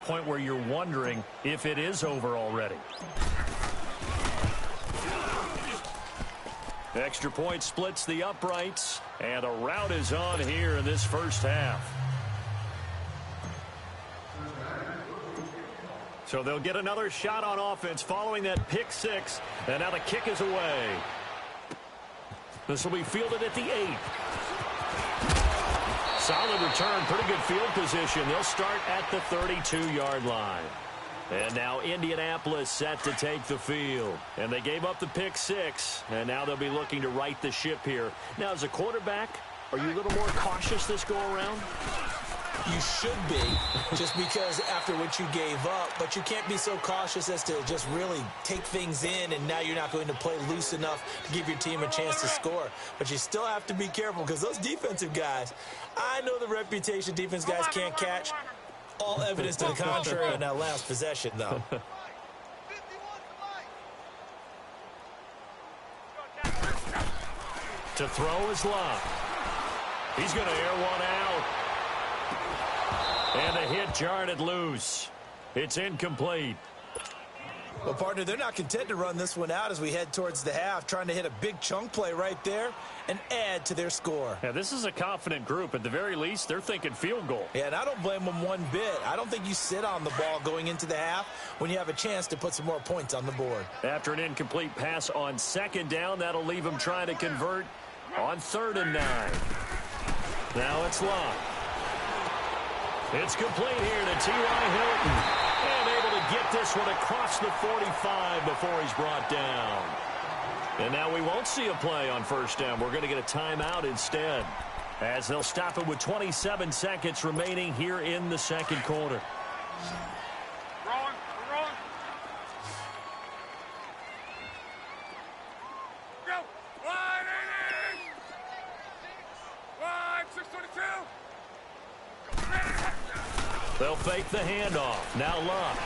point where you're wondering if it is over already. Extra point splits the uprights, and a rout is on here in this first half. So they'll get another shot on offense following that pick six, and now the kick is away. This will be fielded at the 8. Solid return, pretty good field position. They'll start at the 32-yard line. And now Indianapolis set to take the field. And they gave up the pick six, and now they'll be looking to right the ship here. Now, as a quarterback, are you a little more cautious this go-around? You should be, just because after what you gave up, but you can't be so cautious as to just really take things in, and now you're not going to play loose enough to give your team a chance to score. But you still have to be careful, because those defensive guys, I know the reputation defense guys can't catch. All evidence to the contrary on that last possession, though. To throw is Love. He's going to air one out. And the hit jarred it loose. It's incomplete. Well, partner, they're not content to run this one out as we head towards the half, trying to hit a big chunk play right there and add to their score. Yeah, this is a confident group. At the very least, they're thinking field goal. Yeah, and I don't blame them one bit. I don't think you sit on the ball going into the half when you have a chance to put some more points on the board. After an incomplete pass on second down, that'll leave them trying to convert on 3rd and 9. Now it's Love. It's complete here to T.Y. Hilton. And able to get this one across the 45 before he's brought down. And now we won't see a play on first down. We're going to get a timeout instead, as they'll stop it with 27 seconds remaining here in the second quarter. They'll fake the handoff. Now Love.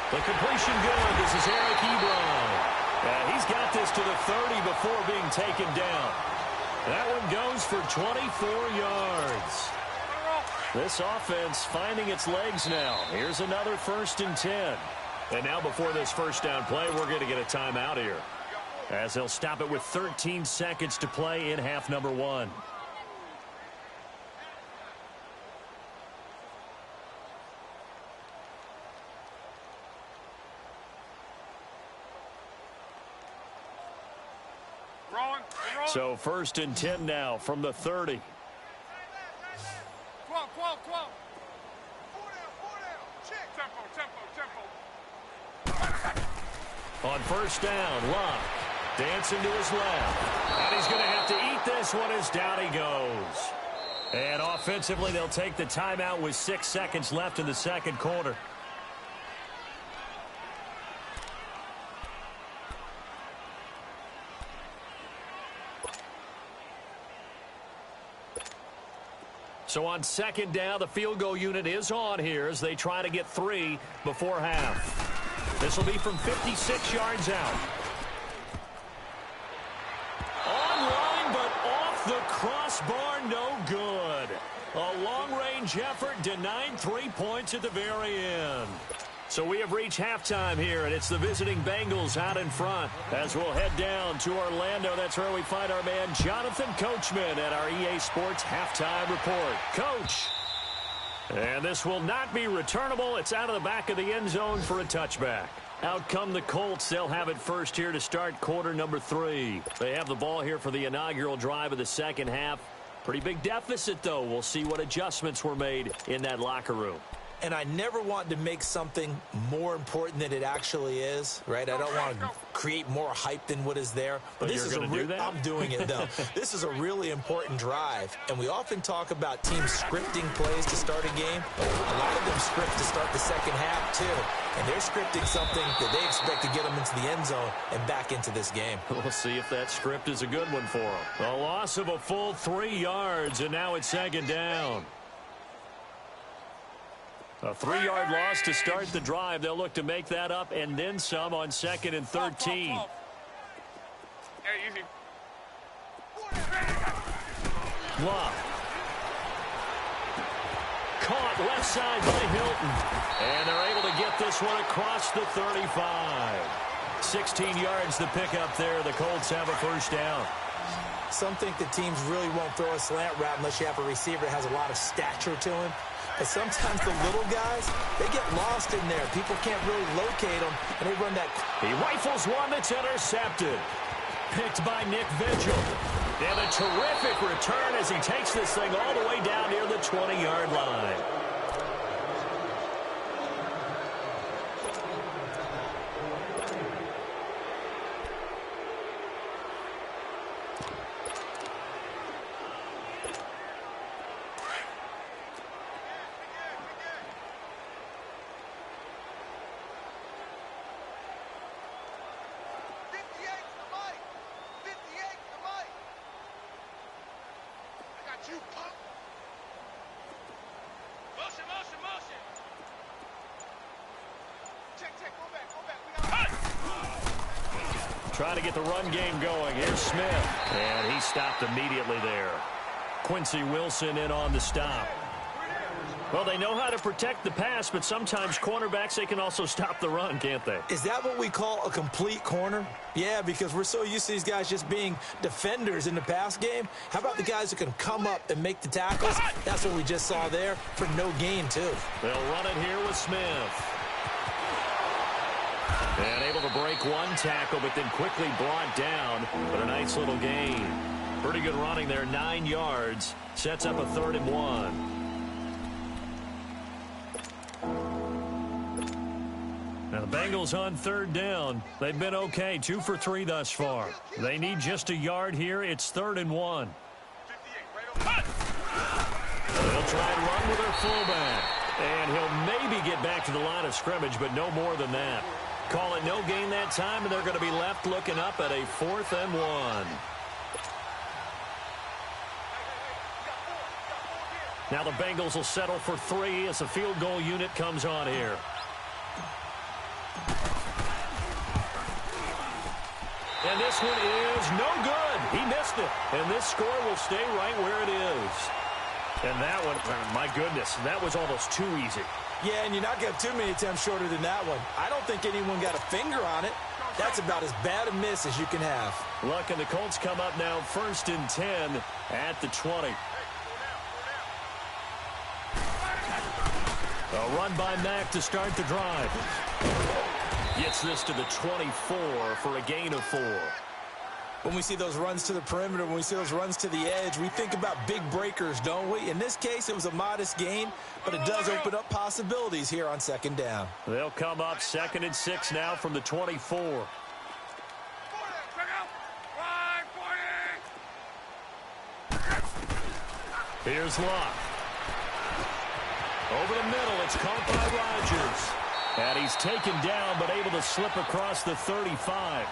The completion good. This is Eric Ebron. He's got this to the 30 before being taken down. That one goes for 24 yards. This offense finding its legs now. Here's another 1st and 10. And now before this first down play, we're going to get a timeout here, as they'll stop it with 13 seconds to play in half number 1. So 1st and 10 now from the 30. 12. On first down, Love dancing to his left. And he's going to have to eat this one as down he goes. And offensively, they'll take the timeout with 6 seconds left in the second quarter. So on second down, the field goal unit is on here as they try to get 3 before half. This will be from 56 yards out. Online, but off the crossbar, no good. A long-range effort denying 3 points at the very end. So we have reached halftime here, and it's the visiting Bengals out in front. As we'll head down to Orlando, that's where we find our man Jonathan Coachman at our EA Sports Halftime Report. Coach. And this will not be returnable. It's out of the back of the end zone for a touchback. Out come the Colts. They'll have it first here to start quarter number 3. They have the ball here for the inaugural drive of the second half. Pretty big deficit, though. We'll see what adjustments were made in that locker room. And I never want to make something more important than it actually is, right? I don't want to create more hype than what is there. But this is I'm doing it, though. This is a really important drive. And we often talk about teams scripting plays to start a game. But a lot of them script to start the second half, too. And they're scripting something that they expect to get them into the end zone and back into this game. We'll see if that script is a good one for them. A loss of a full 3 yards, and now it's second down. A 3-yard loss to start the drive. They'll look to make that up and then some on 2nd and 13. Hey, easy. Love. caught left side by Hilton. And they're able to get this one across the 35. 16 yards to pick up there. The Colts have a first down. Some think the teams really won't throw a slant route unless you have a receiver that has a lot of stature to him. But sometimes the little guys, they get lost in there. People can't really locate them, and they run that. He rifles one that's intercepted. Picked by Nick Vigil. And a terrific return as he takes this thing all the way down near the 20-yard line. Trying to get the run game going. Here's Smith. And he stopped immediately there. Quincy Wilson in on the stop. Well, they know how to protect the pass, but sometimes cornerbacks, they can also stop the run, can't they? Is that what we call a complete corner? Yeah, because we're so used to these guys just being defenders in the pass game. How about the guys who can come up and make the tackles? That's what we just saw there for no gain, too. They'll run it here with Smith. And able to break one tackle, but then quickly brought down. But a nice little gain. Pretty good running there, 9 yards. Sets up a 3rd and 1. Now the Bengals on 3rd down. They've been okay, 2 for 3 thus far. They need just a yard here. It's 3rd and 1. They'll try and run with their fullback. And he'll maybe get back to the line of scrimmage, but no more than that. Call it no gain that time, and they're going to be left looking up at a 4th and 1. Now the Bengals will settle for 3 as the field goal unit comes on here. And this one is no good. He missed it. And this score will stay right where it is. And that one, my goodness, that was almost too easy. Yeah, and you're not going to have too many attempts shorter than that one. I don't think anyone got a finger on it. That's about as bad a miss as you can have. Look, and the Colts come up now 1st and 10 at the 20. A run by Mack to start the drive. Gets this to the 24 for a gain of 4. When we see those runs to the perimeter, when we see those runs to the edge, we think about big breakers, don't we? In this case, it was a modest gain, but it does open up possibilities here on 2nd down. They'll come up 2nd and 6 now from the 24. Here's Locke. Over the middle, it's caught by Rodgers. And he's taken down, but able to slip across the 35.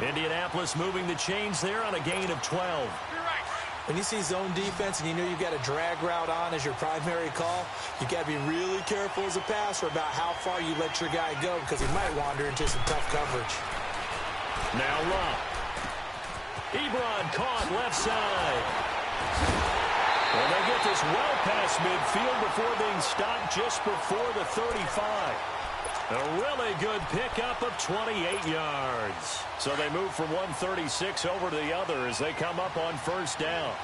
Indianapolis moving the chains there on a gain of 12. When you see zone defense and you know you've got a drag route on as your primary call, you got to be really careful as a passer about how far you let your guy go because he might wander into some tough coverage. Now Locke. Ebron caught left side. And they get this well past midfield before being stopped just before the 35. A really good pickup of 28 yards. So they move from 136 over to the other as they come up on 1st down.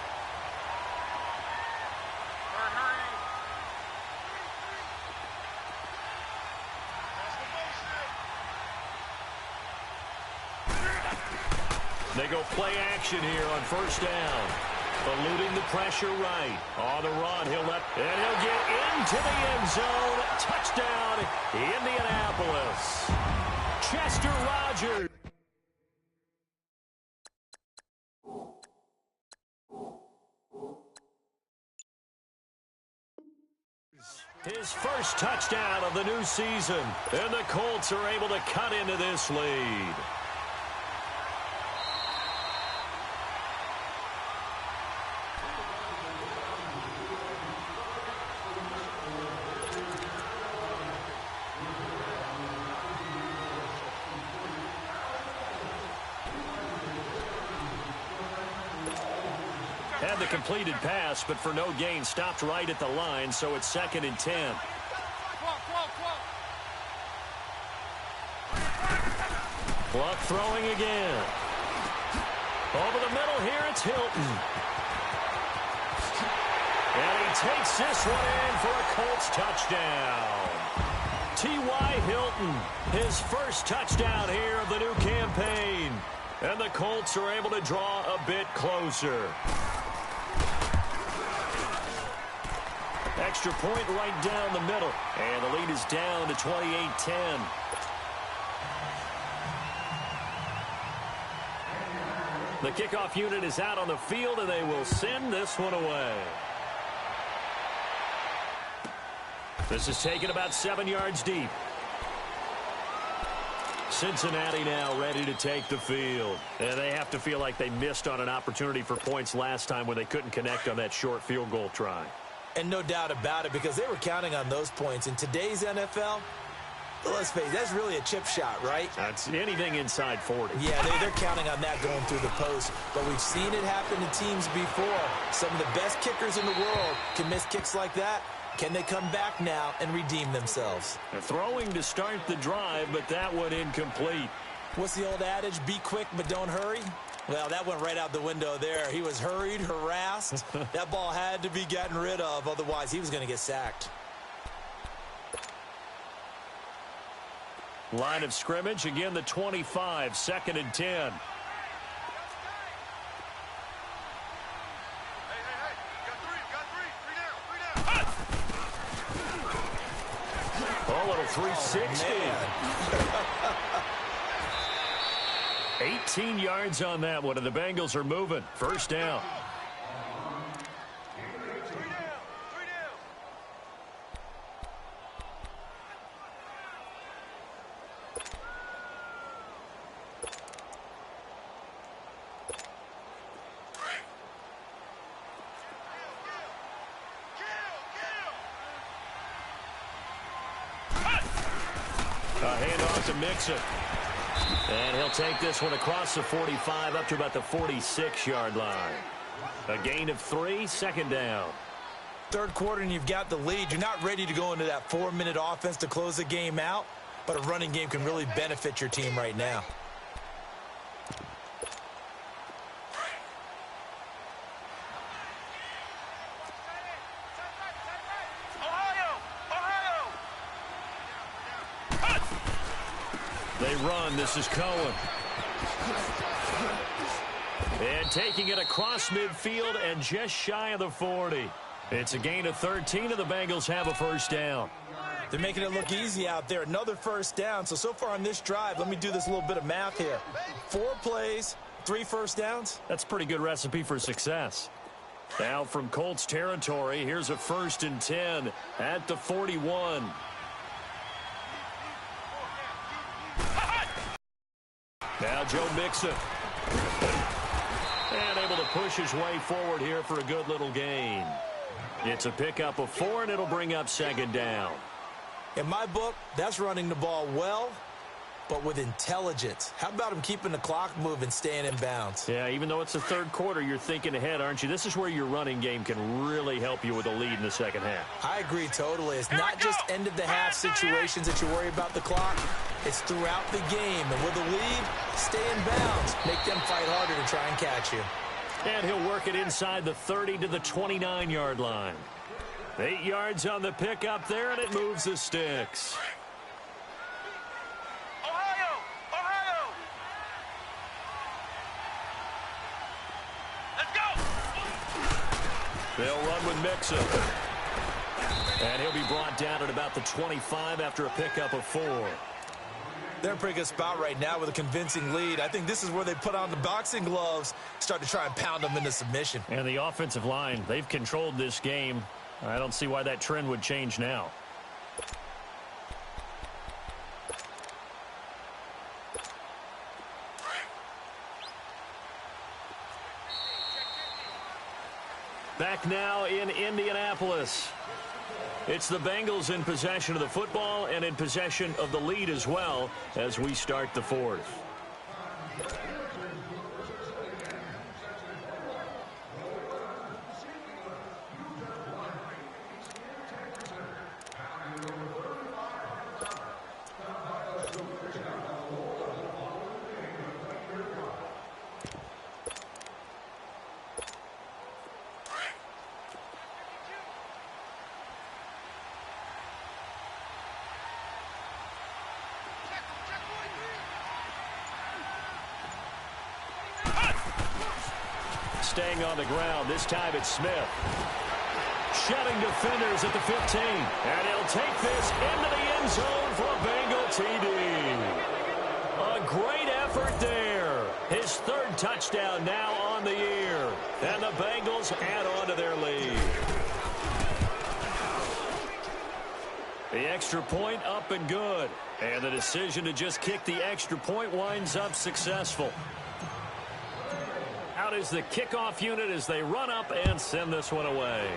They go play action here on 1st down. Eluding the pressure right. On the run, he'll get into the end zone. Touchdown, Indianapolis. Chester Rogers. His first touchdown of the new season. And the Colts are able to cut into this lead. Had the completed pass, but for no gain, stopped right at the line, so it's 2nd and 10. Clock throwing again. Over the middle here, it's Hilton. And he takes this one in for a Colts touchdown. T.Y. Hilton, his first touchdown here of the new campaign. And the Colts are able to draw a bit closer. Extra point right down the middle. And the lead is down to 28-10. The kickoff unit is out on the field, and they will send this one away. This is taken about 7 yards deep. Cincinnati now ready to take the field. And they have to feel like they missed on an opportunity for points last time when they couldn't connect on that short field goal try. And no doubt about it, because they were counting on those points. In today's NFL, let's face it, that's really a chip shot, right? That's anything inside 40. Yeah, they're counting on that going through the post. But we've seen it happen to teams before. Some of the best kickers in the world can miss kicks like that. Can they come back now and redeem themselves? They're throwing to start the drive, but that one incomplete. What's the old adage? Be quick, but don't hurry. Well, that went right out the window there. He was hurried, harassed. That ball had to be gotten rid of. Otherwise, he was going to get sacked. Line of scrimmage, again, the 25, 2nd and 10. Oh, little 360. 18 yards on that one, and the Bengals are moving. First down. Handoff to Mixon. And he'll take this one across the 45 up to about the 46-yard line. A gain of 3, 2nd down. Third quarter and you've got the lead. You're not ready to go into that 4-minute offense to close the game out, but a running game can really benefit your team right now. They run. This is Cohen. And taking it across midfield and just shy of the 40. It's a gain of 13, and the Bengals have a first down. They're making it look easy out there. Another first down. So far on this drive, let me do this little bit of math here. 4 plays, 3 first downs. That's a pretty good recipe for success. Now from Colts territory, here's a 1st and 10 at the 41. Now Joe Mixon. And able to push his way forward here for a good little gain. It's a pickup of 4, and it'll bring up 2nd down. In my book, that's running the ball well, but with intelligence. How about him keeping the clock moving, staying in bounds? Yeah, even though it's the third quarter, you're thinking ahead, aren't you? This is where your running game can really help you with a lead in the second half. I agree totally. It's not just end-of-the-half situations that you worry about the clock. It's throughout the game. And with a lead, stay in bounds. Make them fight harder to try and catch you. And he'll work it inside the 30 to the 29-yard line. 8 yards on the pickup there, and it moves the sticks. Ohio! Let's go! They'll run with Mixon. And he'll be brought down at about the 25 after a pickup of 4. They're in a pretty good spot right now with a convincing lead. I think this is where they put on the boxing gloves, start to try and pound them into submission. And the offensive line, they've controlled this game. I don't see why that trend would change now. Back now in Indianapolis. It's the Bengals in possession of the football and in possession of the lead as well as we start the 4th. Staying on the ground. This time it's Smith. Shedding defenders at the 15. And he'll take this into the end zone for a Bengal TD. A great effort there. His third touchdown now on the year. And the Bengals add on to their lead. The extra point up and good. And the decision to just kick the extra point winds up successful. Out is the kickoff unit as they run up and send this one away.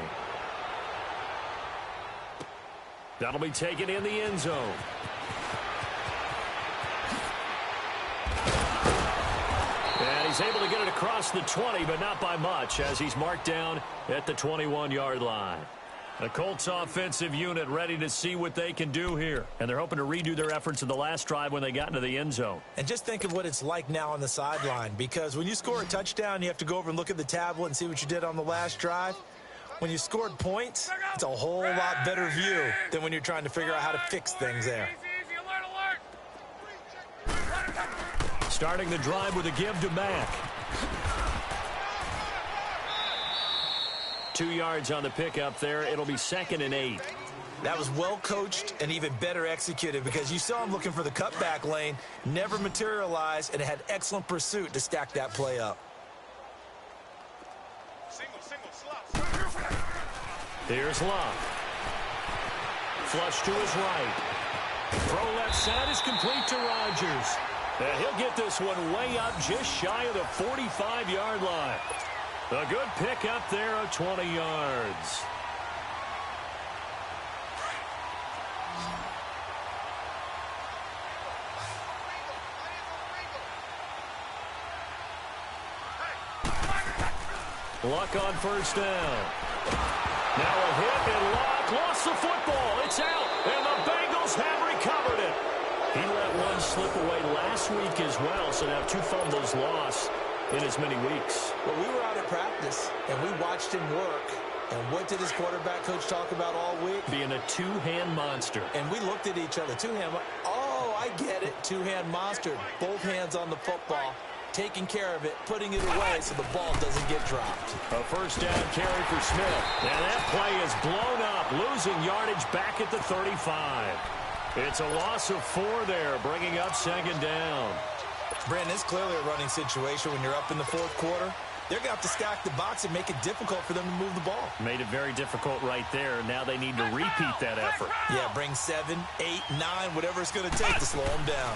That'll be taken in the end zone. And he's able to get it across the 20, but not by much, as he's marked down at the 21-yard line. The Colts offensive unit ready to see what they can do here. And they're hoping to redo their efforts in the last drive when they got into the end zone. And just think of what it's like now on the sideline, because when you score a touchdown, you have to go over and look at the tablet and see what you did on the last drive. When you scored points, it's a whole lot better view than when you're trying to figure out how to fix things there. Starting the drive with a give to Mack. 2 yards on the pickup there. It'll be 2nd and 8. That was well coached and even better executed, because you saw him looking for the cutback lane, never materialized, and had excellent pursuit to stack that play up. Here's Love. Flush to his right. Throw left side is complete to Rodgers. And he'll get this one way up just shy of the 45-yard line. A good pick up there of 20 yards. Luck on first down. Now a hit and Luck lost the football. It's out, and the Bengals have recovered it. He let one slip away last week as well, so now 2 fumbles lost in as many weeks. Well, we were out at practice, and we watched him work. And what did his quarterback coach talk about all week? Being a two-hand monster. And we looked at each other. Oh, I get it. Two-hand monster. Both hands on the football, taking care of it, putting it away so the ball doesn't get dropped. A first down carry for Smith. And that play is blown up, losing yardage back at the 35. It's a loss of 4 there, bringing up 2nd down. Brandon, it's clearly a running situation when you're up in the 4th quarter. They're going to have to stack the box and make it difficult for them to move the ball. Made it very difficult right there. Now they need to repeat that effort. Yeah, bring 7, 8, 9, whatever it's going to take to slow them down.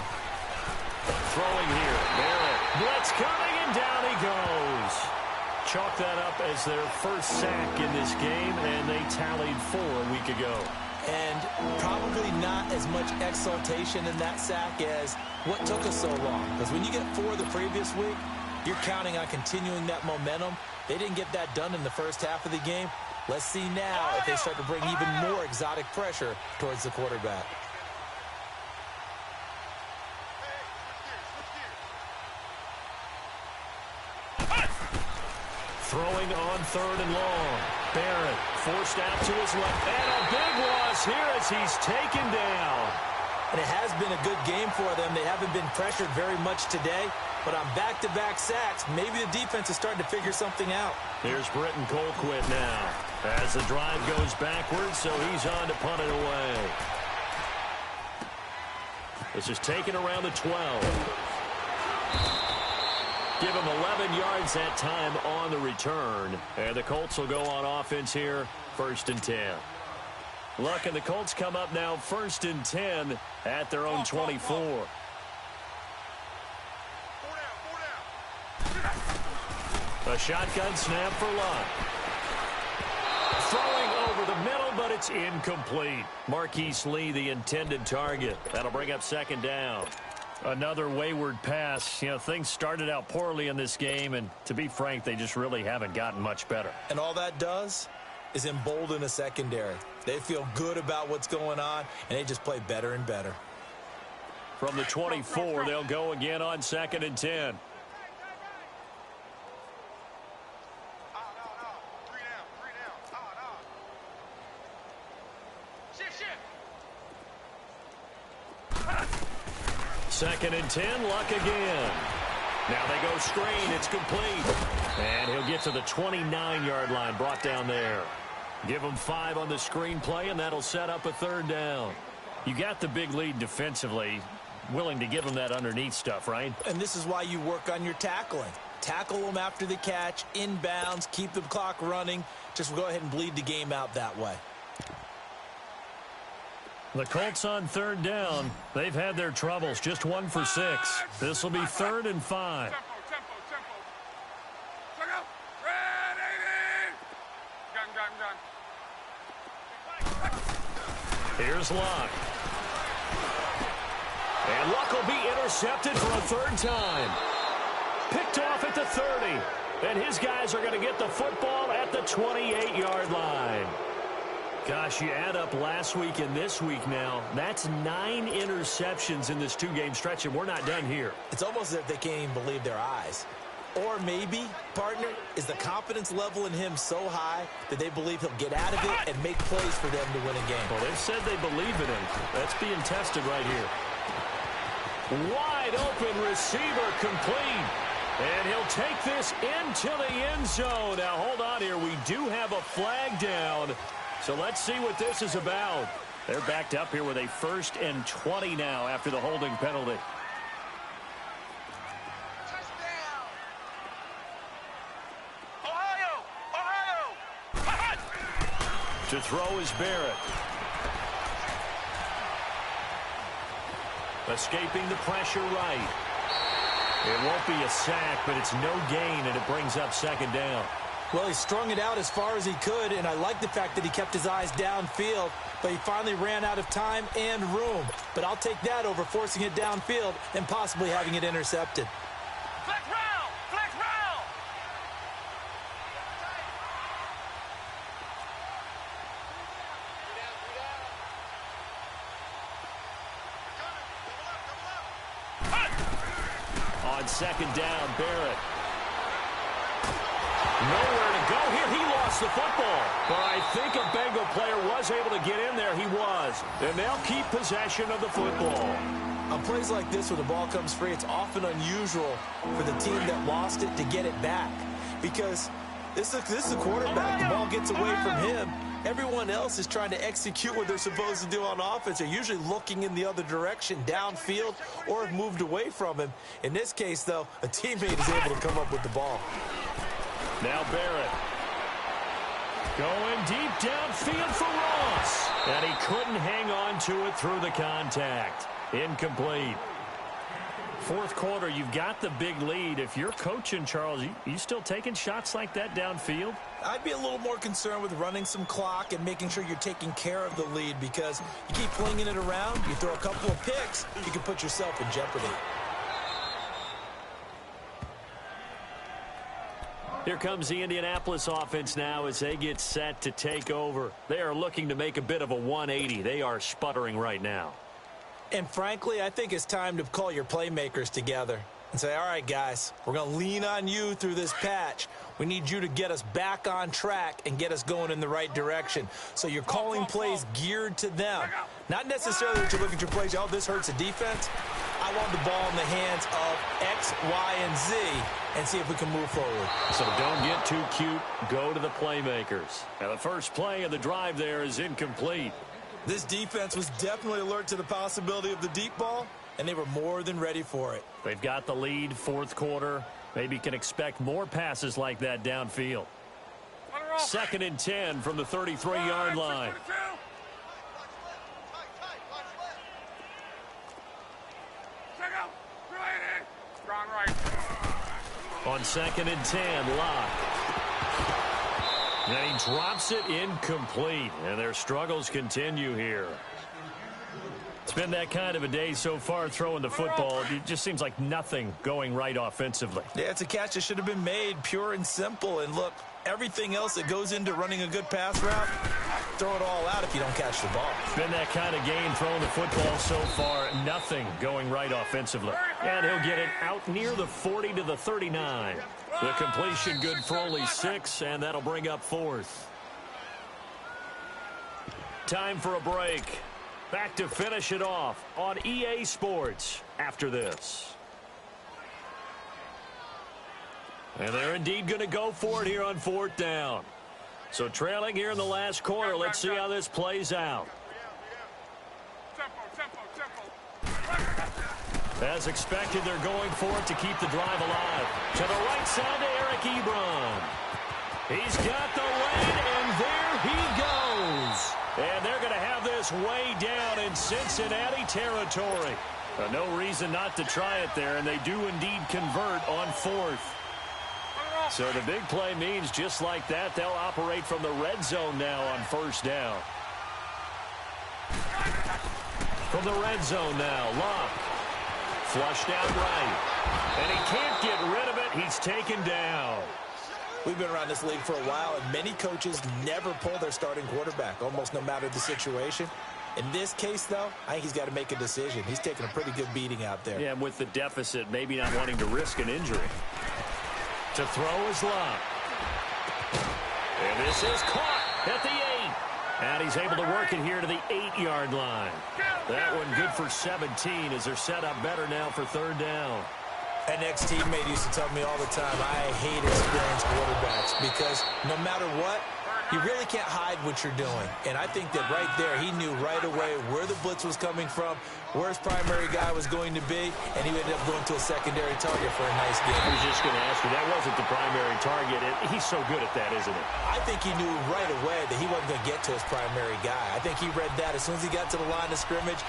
Throwing here. Barrett. Blitz coming, and down he goes. Chalk that up as their first sack in this game, and they tallied 4 a week ago. And probably not as much exultation in that sack as what took us so long. Because when you get 4 the previous week, you're counting on continuing that momentum. They didn't get that done in the first half of the game. Let's see now if they start to bring even more exotic pressure towards the quarterback. Throwing on 3rd and long. Barrett forced out to his left. And a big loss here as he's taken down. And it has been a good game for them. They haven't been pressured very much today. But on back-to-back sacks, maybe the defense is starting to figure something out. Here's Britton Colquitt now. As the drive goes backwards, so he's on to punt it away. This is taken around the 12. Give him 11 yards that time on the return. And the Colts will go on offense here, 1st and 10. Luck and the Colts come up now 1st and 10 at their own 24. A shotgun snap for Luck. Throwing over the middle, but it's incomplete. Marquise Lee, the intended target. That'll bring up 2nd down. Another wayward pass. You know, things started out poorly in this game, and to be frank, they just really haven't gotten much better. And all that does is embolden a secondary. They feel good about what's going on, and they just play better and better. From the 24, they'll go again on 2nd and 10. Second and 10, Luck again. Now they go screen. It's complete. And he'll get to the 29-yard line, brought down there. Give him 5 on the screen play, and that'll set up a 3rd down. You got the big lead defensively. Willing to give him that underneath stuff, right? And this is why you work on your tackling. Tackle them after the catch, inbounds, keep the clock running. Just go ahead and bleed the game out that way. The Colts on 3rd down. They've had their troubles. Just 1 for 6. This will be 3rd and 5. Here's Luck. And Luck will be intercepted for a 3rd time. Picked off at the 30. And his guys are going to get the football at the 28-yard line. Gosh, you add up last week and this week now. That's 9 interceptions in this 2-game stretch, and we're not done here. It's almost as if they can't even believe their eyes. Or maybe, partner, is the confidence level in him so high that they believe he'll get out of it and make plays for them to win a game. Well, they've said they believe in him. That's being tested right here. Wide open receiver complete. And he'll take this into the end zone. Now, hold on here. We do have a flag down. So let's see what this is about. They're backed up here with a 1st and 20 now after the holding penalty. To throw is Barrett. Escaping the pressure right. It won't be a sack, but it's no gain, and it brings up 2nd down. Well, he strung it out as far as he could, and I like the fact that he kept his eyes downfield, but he finally ran out of time and room. But I'll take that over forcing it downfield and possibly having it intercepted. Flex round! Flex round! On 2nd down, Barrett. Nowhere to go here. He lost the football. But I think a Bengal player was able to get in there. He was. And they'll keep possession of the football. On plays like this where the ball comes free, it's often unusual for the team that lost it to get it back. Because this is a quarterback. The ball gets away from him. Everyone else is trying to execute what they're supposed to do on offense. They're usually looking in the other direction, downfield, or have moved away from him. In this case, though, a teammate is able to come up with the ball. Now Barrett. Going deep downfield for Ross. And he couldn't hang on to it through the contact. Incomplete. 4th quarter, you've got the big lead. If you're coaching, Charles, you still taking shots like that downfield? I'd be a little more concerned with running some clock and making sure you're taking care of the lead, because you keep flinging it around, you throw a couple of picks, you can put yourself in jeopardy. Here comes the Indianapolis offense now as they get set to take over. They are looking to make a bit of a 180. They are sputtering right now. And frankly, I think it's time to call your playmakers together and say, all right, guys, we're going to lean on you through this patch. We need you to get us back on track and get us going in the right direction. So you're calling plays geared to them. Not necessarily that you look at your plays, oh, this hurts the defense. I want the ball in the hands of X, Y, and Z and see if we can move forward. So don't get too cute. Go to the playmakers. Now the first play of the drive there is incomplete. This defense was definitely alert to the possibility of the deep ball, and they were more than ready for it. They've got the lead, 4th quarter. Maybe can expect more passes like that downfield. 2nd and 10 from the 33-yard line. On 2nd and 10, Locke. And he drops it incomplete, and their struggles continue here. It's been that kind of a day so far throwing the football. It just seems like nothing going right offensively. Yeah, it's a catch that should have been made, pure and simple. And look, everything else that goes into running a good pass route, throw it all out if you don't catch the ball. It's been that kind of game throwing the football so far. Nothing going right offensively. And he'll get it out near the 40 to the 39. The completion good for only 6, and that'll bring up 4th. Time for a break. Back to finish it off on EA Sports after this. And they're indeed going to go for it here on 4th down. So trailing here in the last quarter. Let's see how this plays out. As expected, they're going for it to keep the drive alive. To the right side to Eric Ebron. He's got the lane, and there he goes. And they're going to have this way down in Cincinnati territory. No reason not to try it there, and they do indeed convert on 4th. So the big play means just like that, they'll operate from the red zone now on 1st down. From the red zone now, Locke. Flushed out right. And he can't get rid of it. He's taken down. We've been around this league for a while, and many coaches never pull their starting quarterback, almost no matter the situation. In this case, though, I think he's got to make a decision. He's taking a pretty good beating out there. Yeah, with the deficit, maybe not wanting to risk an injury. To throw is Locke. And this is caught at the 8. And he's able to work it here to the 8-yard line. That one good for 17 as they're set up better now for 3rd down. An ex-teammate used to tell me all the time, I hate experienced quarterbacks because no matter what, you really can't hide what you're doing. And I think that right there, he knew right away where the blitz was coming from, where his primary guy was going to be, and he ended up going to a secondary target for a nice game. I was just going to ask you, that wasn't the primary target. He's so good at that, isn't he? I think he knew right away that he wasn't going to get to his primary guy. I think he read that as soon as he got to the line of scrimmage,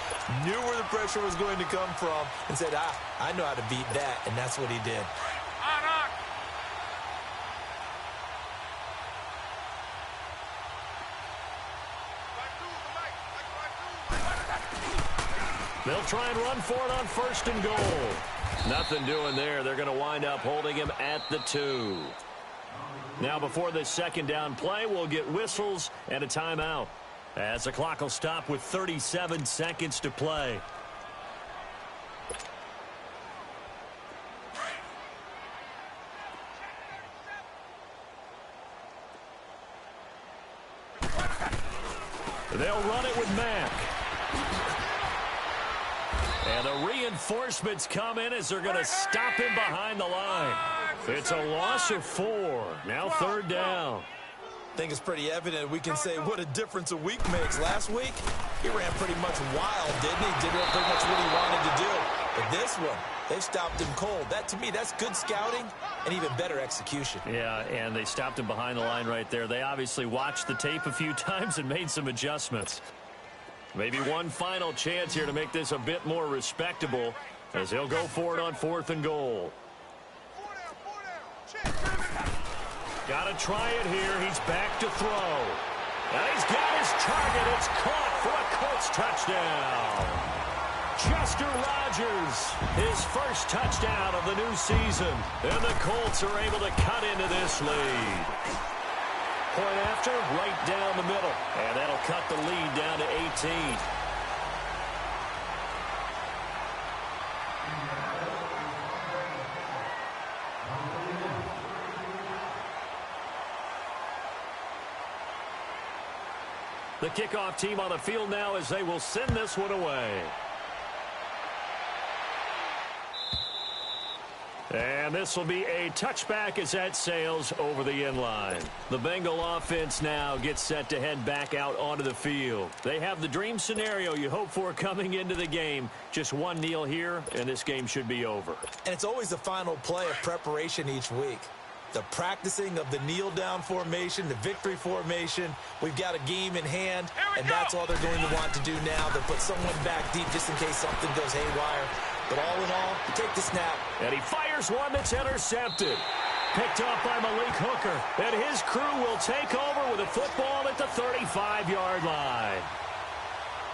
knew where the pressure was going to come from, and said, I know how to beat that, and that's what he did. They'll try and run for it on 1st and goal. Nothing doing there. They're going to wind up holding him at the 2. Now before this 2nd down play, we'll get whistles and a timeout, as the clock will stop with 37 seconds to play. They'll run it with Mack. And the reinforcements come in as they're going to stop him behind the line. It's a loss of 4. Now 3rd down. I think it's pretty evident we can say what a difference a week makes. Last week, he ran pretty much wild, didn't he? Did pretty much what he wanted to do. But this one, they stopped him cold. That, to me, that's good scouting and even better execution. Yeah, and they stopped him behind the line right there. They obviously watched the tape a few times and made some adjustments. Maybe one final chance here to make this a bit more respectable as he'll go for it on 4th and goal. Got to try it here. He's back to throw. And he's got his target. It's caught for a Colts touchdown. Chester Rogers, his first touchdown of the new season. And the Colts are able to cut into this lead. Point after, right down the middle. And that'll cut the lead down to 18. The kickoff team on the field now as they will send this one away. And this will be a touchback as that sails over the end line. The Bengal offense now gets set to head back out onto the field. They have the dream scenario you hope for coming into the game. Just one kneel here, and this game should be over. And it's always the final play of preparation each week. The practicing of the kneel-down formation, the victory formation. We've got a game in hand, and that's all they're going to want to do now. They'll put someone back deep just in case something goes haywire. But all in all, you take the snap. And he fires one that's intercepted. Picked up by Malik Hooker. And his crew will take over with a football at the 35-yard line.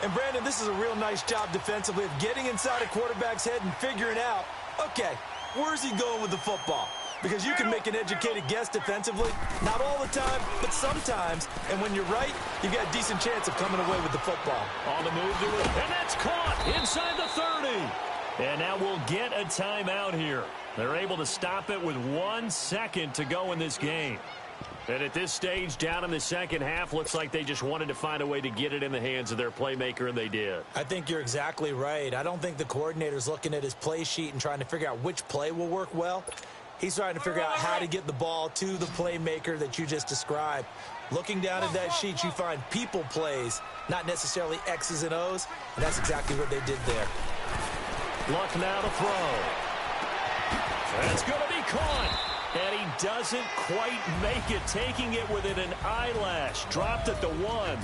And, Brandon, this is a real nice job defensively of getting inside a quarterback's head and figuring out, okay, where's he going with the football? Because you can make an educated guess defensively. Not all the time, but sometimes. And when you're right, you've got a decent chance of coming away with the football. On the move to it. And that's caught inside the 30. And now we'll get a timeout here. They're able to stop it with 1 second to go in this game. And at this stage, down in the second half, looks like they just wanted to find a way to get it in the hands of their playmaker, and they did. I think you're exactly right. I don't think the coordinator's looking at his play sheet and trying to figure out which play will work well. He's trying to figure out how to get the ball to the playmaker that you just described. Looking down at that sheet, you find people plays, not necessarily X's and O's, and that's exactly what they did there. Luck now to throw. That's going to be caught. And he doesn't quite make it, taking it within an eyelash. Dropped at the 1.